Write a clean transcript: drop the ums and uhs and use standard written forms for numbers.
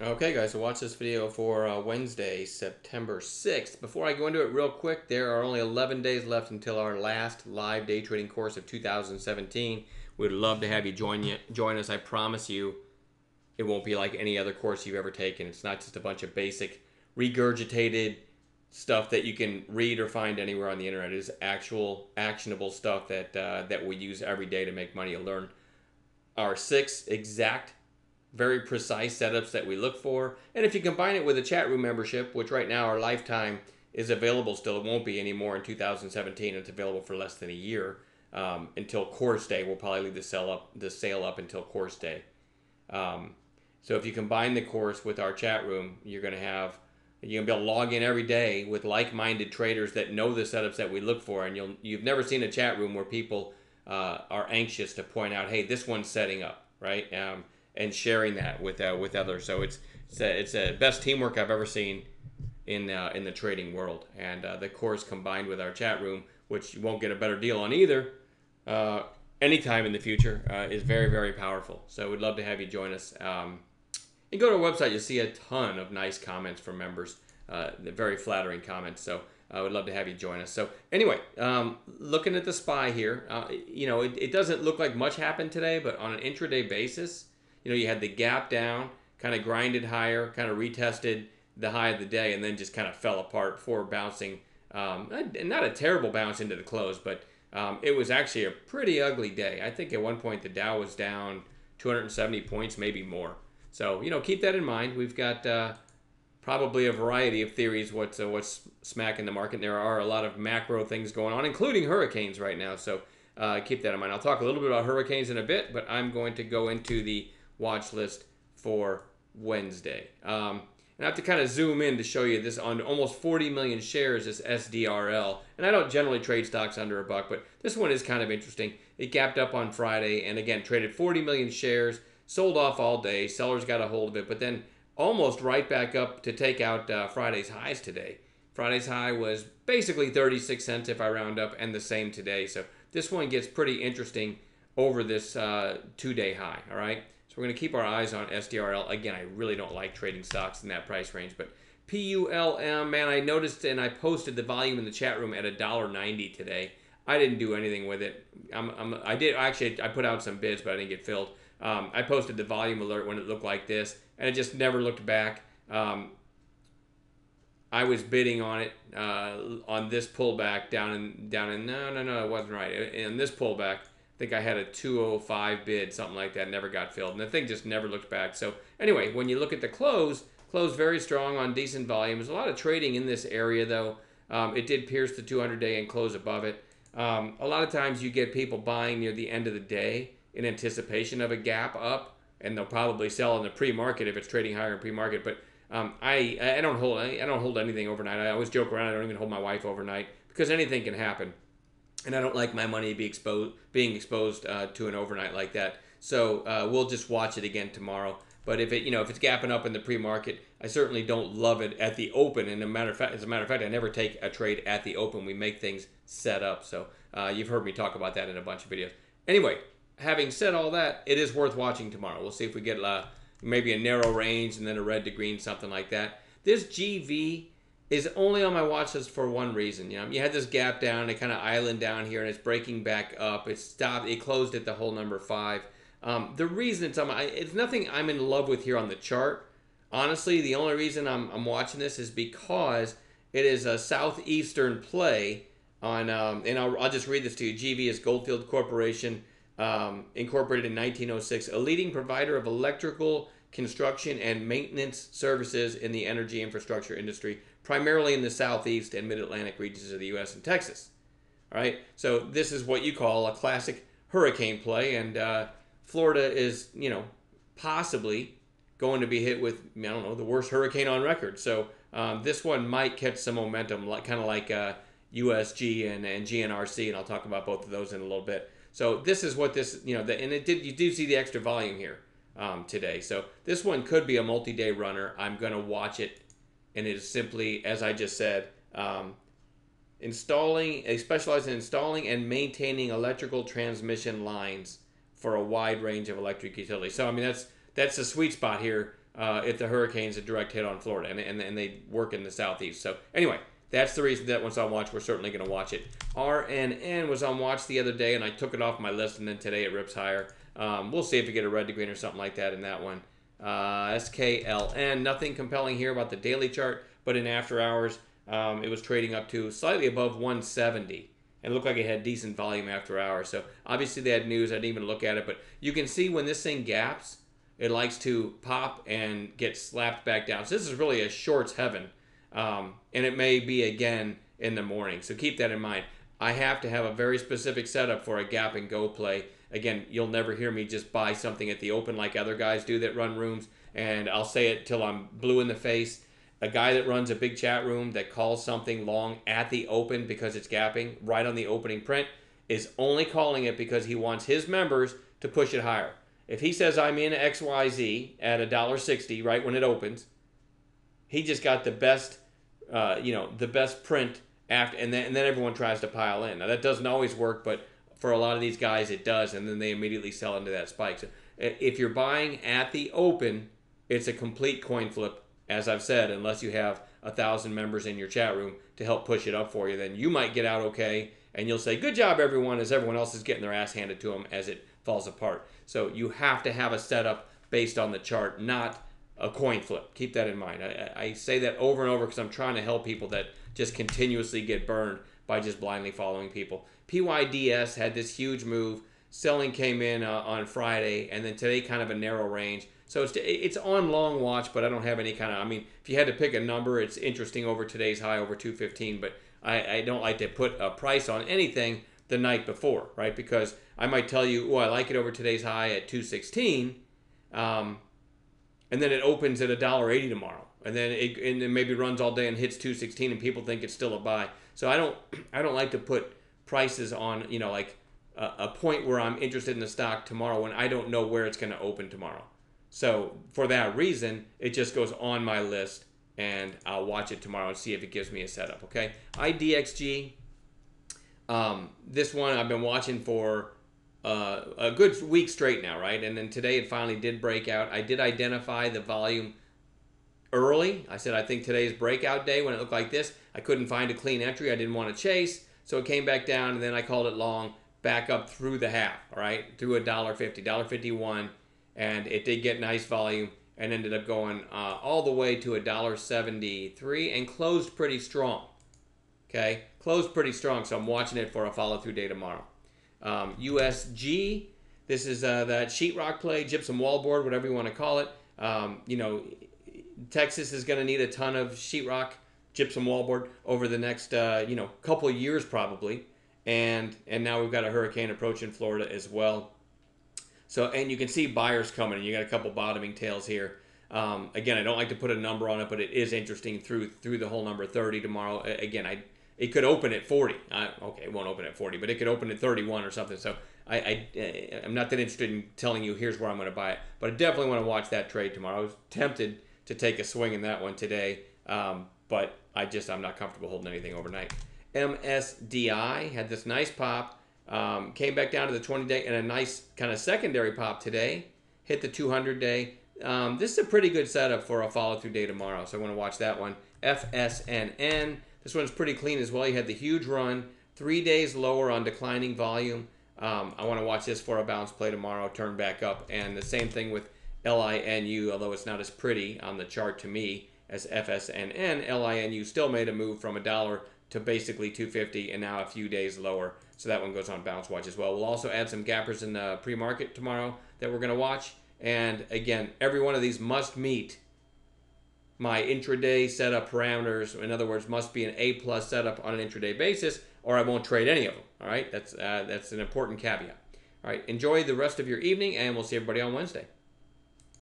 Okay, guys, so watch this video for Wednesday, September 6th. Before I go into it real quick, there are only 11 days left until our last live day trading course of 2017. We'd love to have you join us. I promise you it won't be like any other course you've ever taken. It's not just a bunch of basic regurgitated stuff that you can read or find anywhere on the internet. It is actual actionable stuff that we use every day to make money. You'll learn our 6 exact very precise setups that we look for. And if you combine it with a chat room membership, which right now our lifetime is available still, it won't be anymore in 2017. It's available for less than a year until course day. We'll probably leave the sale up until course day. So if you combine the course with our chat room, you're going to be able to log in every day with like-minded traders that know the setups that we look for. And you've never seen a chat room where people are anxious to point out, hey, this one's setting up, right? And sharing that with others. So it's the best teamwork I've ever seen in the trading world. And the course combined with our chat room, which you won't get a better deal on either, anytime in the future, is very, very powerful. So we'd love to have you join us. And go to our website, you'll see a ton of nice comments from members, very flattering comments. So I would love to have you join us. So anyway, looking at the SPY here, it doesn't look like much happened today, but on an intraday basis, you had the gap down, kind of grinded higher, kind of retested the high of the day, and then just kind of fell apart before bouncing. Not a terrible bounce into the close, but it was actually a pretty ugly day. I think at one point the Dow was down 270 points, maybe more. So, keep that in mind. We've got probably a variety of theories what's smacking the market. There are a lot of macro things going on, including hurricanes right now. So keep that in mind. I'll talk a little bit about hurricanes in a bit, but I'm going to go into the watch list for Wednesday. And I have to kind of zoom in to show you this on almost 40 million shares, this SDRL. And I don't generally trade stocks under $1, but this one is kind of interesting. It gapped up on Friday and again traded 40 million shares, sold off all day. Sellers got a hold of it, but then almost right back up to take out Friday's highs today. Friday's high was basically 36 cents if I round up, and the same today. So this one gets pretty interesting over this 2-day high, all right? So we're going to keep our eyes on SDRL. Again, I really don't like trading stocks in that price range, but PULM, man, I noticed and I posted the volume in the chat room at $1.90 today. I didn't do anything with it. I put out some bids, but I didn't get filled. I posted the volume alert when it looked like this, and it just never looked back. I was bidding on it on this pullback down in no, it wasn't right. In this pullback, I think I had a 205 bid, something like that, never got filled, and the thing just never looked back. So anyway, when you look at the close very strong on decent volume. There's a lot of trading in this area though. It did pierce the 200-day and close above it. A lot of times you get people buying near the end of the day in anticipation of a gap up, and they'll probably sell in the pre-market if it's trading higher in pre-market. But I don't hold anything overnight. I always joke around. I don't even hold my wife overnight because anything can happen, and I don't like my money being exposed to an overnight like that. So we'll just watch it again tomorrow. But if it's gapping up in the pre-market, I certainly don't love it at the open. And as a matter of fact, I never take a trade at the open. We make things set up. So you've heard me talk about that in a bunch of videos. Anyway, having said all that, it is worth watching tomorrow. We'll see if we get maybe a narrow range and then a red to green, something like that. This GV is only on my watch list for one reason. You had this gap down, it kind of island down here, and it's breaking back up. It stopped. It closed at the whole number 5. The reason it's nothing I'm in love with here on the chart. Honestly, the only reason I'm watching this is because it is a southeastern play on, and I'll just read this to you. GV is Goldfield Corporation, incorporated in 1906, a leading provider of electrical construction and maintenance services in the energy infrastructure industry, primarily in the southeast and mid-Atlantic regions of the U.S. and Texas. All right, so this is what you call a classic hurricane play, and Florida is, possibly going to be hit with, I don't know, the worst hurricane on record. So this one might catch some momentum, kind of like USG and GNRC, and I'll talk about both of those in a little bit. So this is what this, and you do see the extra volume here today. So this one could be a multi-day runner. I'm going to watch it, and it is simply, as I just said, specialized in installing and maintaining electrical transmission lines for a wide range of electric utilities. So I mean that's the sweet spot here if the hurricane's a direct hit on Florida, and they work in the southeast. So anyway, that's the reason that one's on watch. We're certainly going to watch it. RNN was on watch the other day, and I took it off my list, and then today it rips higher. We'll see if we get a red to green or something like that in that one. SKLN, nothing compelling here about the daily chart, but in after hours, it was trading up to slightly above 170. And it looked like it had decent volume after hours. So obviously they had news. I didn't even look at it. But you can see when this thing gaps, it likes to pop and get slapped back down. So this is really a shorts heaven. And it may be again in the morning. So keep that in mind. I have to have a very specific setup for a gap and go play. Again, you'll never hear me just buy something at the open like other guys do that run rooms. And I'll say it till I'm blue in the face. A guy that runs a big chat room that calls something long at the open because it's gapping right on the opening print is only calling it because he wants his members to push it higher. If he says I'm in XYZ at $1.60 right when it opens, he just got the best, the best print after, and then everyone tries to pile in. Now that doesn't always work, but for a lot of these guys it does, and then they immediately sell into that spike. So if you're buying at the open, it's a complete coin flip. As I've said, unless you have 1,000 members in your chat room to help push it up for you, then you might get out okay, and you'll say, good job, everyone, as everyone else is getting their ass handed to them as it falls apart. So you have to have a setup based on the chart, not a coin flip. Keep that in mind. I say that over and over because I'm trying to help people that just continuously get burned by just blindly following people. PYDS had this huge move. Selling came in on Friday, and then today kind of a narrow range. So it's on long watch, but I don't have any kind of, I mean, if you had to pick a number, it's interesting over today's high, over 215, but I don't like to put a price on anything the night before, right? Because I might tell you, oh, I like it over today's high at 216, and then it opens at $1.80 tomorrow, and then it maybe runs all day and hits 216, and people think it's still a buy. So I don't like to put prices on, like a point where I'm interested in the stock tomorrow when I don't know where it's going to open tomorrow. So for that reason, it just goes on my list, and I'll watch it tomorrow and see if it gives me a setup, okay? IDXG, this one I've been watching for a good week straight now, right? And then today it finally did break out. I did identify the volume early. I said I think today's breakout day when it looked like this. I couldn't find a clean entry. I didn't want to chase, so it came back down, and then I called it long, back up through the half, all right? Through $1.50, $1.51. And it did get nice volume and ended up going all the way to $1.73 and closed pretty strong. Okay, closed pretty strong, so I'm watching it for a follow-through day tomorrow. USG, this is that sheetrock play, gypsum wallboard, whatever you want to call it. Texas is going to need a ton of sheetrock, gypsum wallboard over the next couple of years probably, and now we've got a hurricane approaching Florida as well. So, and you can see buyers coming, and you got a couple bottoming tails here. Again, I don't like to put a number on it, but it is interesting through the whole number 30 tomorrow. Again, it could open at 40. Okay, it won't open at 40, but it could open at 31 or something. So I'm not that interested in telling you here's where I'm going to buy it, but I definitely want to watch that trade tomorrow. I was tempted to take a swing in that one today, but I'm not comfortable holding anything overnight. MSDI had this nice pop. Came back down to the 20-day and a nice kind of secondary pop today. Hit the 200-day. This is a pretty good setup for a follow-through day tomorrow, so I want to watch that one. FSNN. This one's pretty clean as well. You had the huge run. 3 days lower on declining volume. I want to watch this for a bounce play tomorrow, turn back up. And the same thing with LINU, although it's not as pretty on the chart to me as FSNN. LINU still made a move from $1 to basically 250 and now a few days lower. So that one goes on bounce watch as well. We'll also add some gappers in the pre-market tomorrow that we're going to watch. And again, every one of these must meet my intraday setup parameters. In other words, must be an A+ setup on an intraday basis, or I won't trade any of them. All right, that's an important caveat. All right, enjoy the rest of your evening, and we'll see everybody on Wednesday.